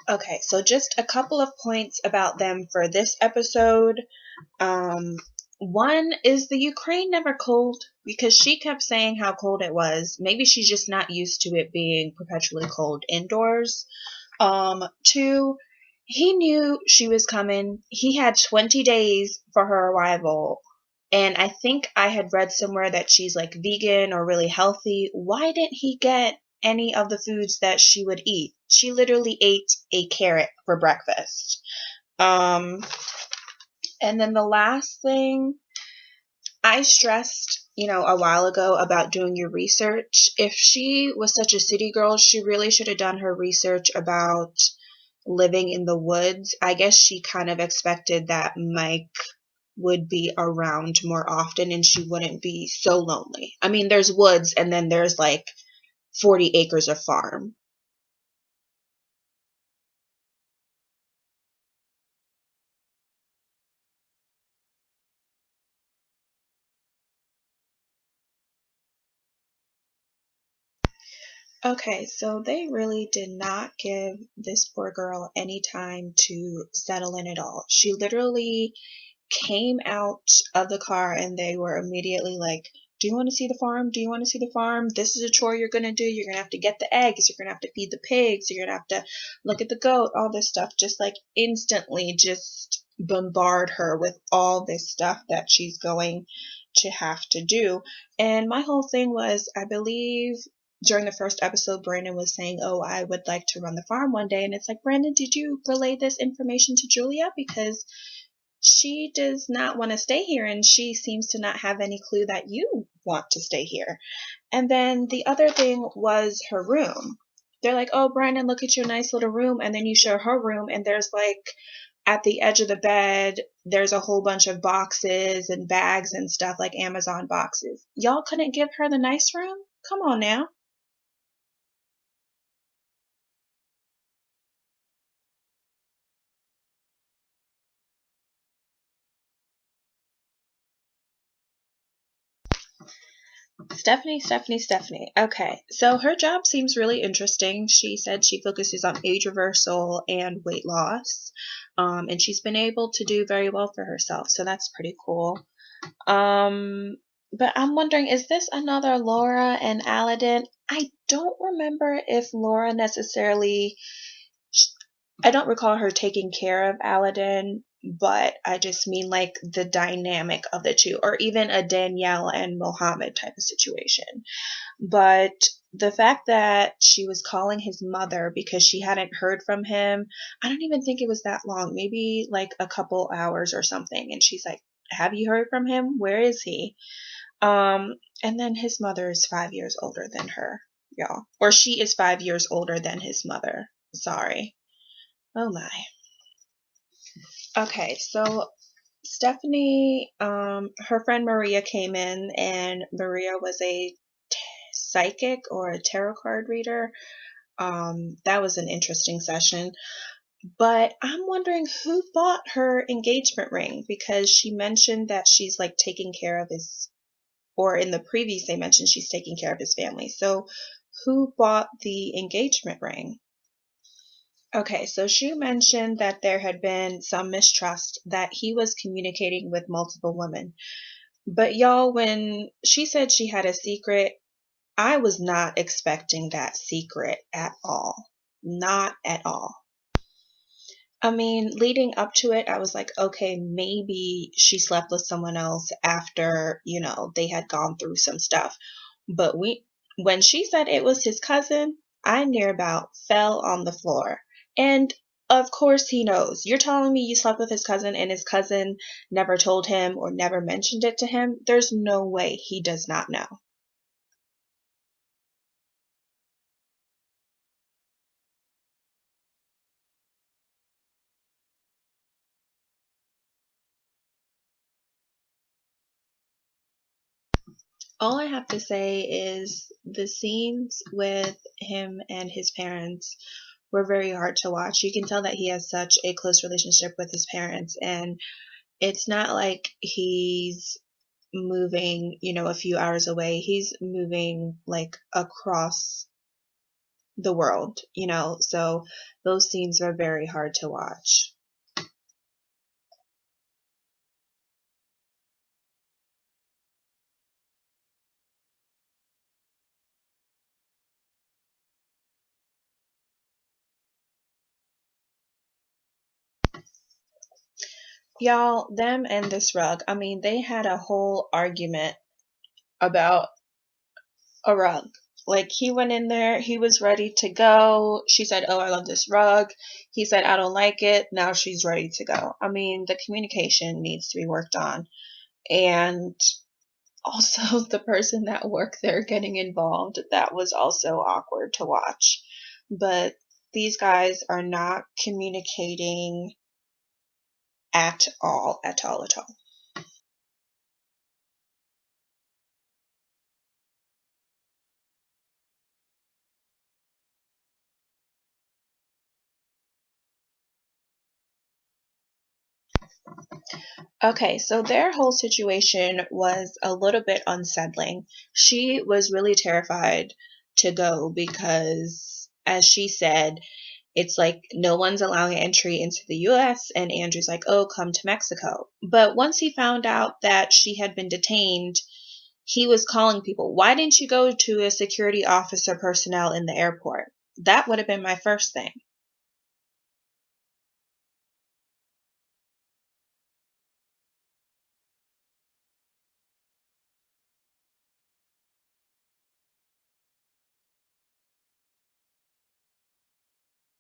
Okay, so just a couple of points about them for this episode. Um, One is the Ukraine never cold because she kept saying how cold it was. Maybe she's just not used to it being perpetually cold indoors. Two, he knew she was coming. He had 20 days for her arrival. And I think I had read somewhere that she's like vegan or really healthy. Why didn't he get any of the foods that she would eat? She literally ate a carrot for breakfast. Um, and then the last thing I stressed, a while ago about doing your research. If she was such a city girl, she really should have done her research about living in the woods. I guess she kind of expected that Mike would be around more often and she wouldn't be so lonely. I mean, there's woods and then there's like 40 acres of farm. Okay, so they really did not give this poor girl any time to settle in at all. She literally came out of the car and they were immediately like, do you want to see the farm? Do you want to see the farm? This is a chore you're going to do. You're going to have to get the eggs. You're going to have to feed the pigs. You're going to have to look at the goat, all this stuff. Just like instantly just bombard her with all this stuff that she's going to have to do. And my whole thing was, I believe during the first episode, Brandon was saying, oh, I would like to run the farm one day. And it's like, Brandon, did you relay this information to Julia? Because she does not want to stay here and she seems to not have any clue that you want to stay here. And then the other thing was her room. They're like, oh, Brandon, look at your nice little room. And then you show her room and there's like at the edge of the bed, there's a whole bunch of boxes and bags and stuff like Amazon boxes. Y'all couldn't give her the nice room? Come on now. Stephanie. Okay, so her job seems really interesting. She said she focuses on age reversal and weight loss, and she's been able to do very well for herself, so that's pretty cool. But I'm wondering, is this another Laura and Aladdin? I don't remember if Laura necessarily I don't recall her taking care of Aladdin, but I just mean like the dynamic of the two, or even a Danielle and Mohammed type of situation. But the fact that she was calling his mother because she hadn't heard from him, I don't even think it was that long, maybe like a couple hours or something. And she's like, have you heard from him? Where is he? And then his mother is 5 years older than her, y'all. Or she is 5 years older than his mother. Sorry. Oh my. Okay, so Stephanie, her friend Maria came in, and Maria was a psychic or a tarot card reader. That was an interesting session. But I'm wondering who bought her engagement ring because she mentioned that she's like taking care of his, or in the previous they mentioned she's taking care of his family. So who bought the engagement ring? Okay, so she mentioned that there had been some mistrust that he was communicating with multiple women. But y'all, when she said she had a secret, I was not expecting that secret at all. Not at all. I mean, leading up to it, I was like, okay, maybe she slept with someone else after, they had gone through some stuff. But when she said it was his cousin, I near about fell on the floor. And of course he knows. You're telling me you slept with his cousin and his cousin never told him or never mentioned it to him? There's no way he does not know. All I have to say is the scenes with him and his parents were very hard to watch. You can tell that he has such a close relationship with his parents, and it's not like he's moving, a few hours away. He's moving like across the world, so those scenes were very hard to watch. Y'all, them and this rug, I mean, they had a whole argument about a rug. Like, he went in there, he was ready to go. She said, "Oh, I love this rug." He said, "I don't like it." Now she's ready to go. I mean, the communication needs to be worked on. And also, the person that worked there getting involved, that was also awkward to watch. But these guys are not communicating at all, at all, at all. Okay, so their whole situation was a little bit unsettling. She was really terrified to go because, as she said, it's like no one's allowing entry into the US, and Andrew's like, "Oh, come to Mexico." But once he found out that she had been detained, he was calling people, "Why didn't you go to a security officer personnel in the airport?" That would have been my first thing.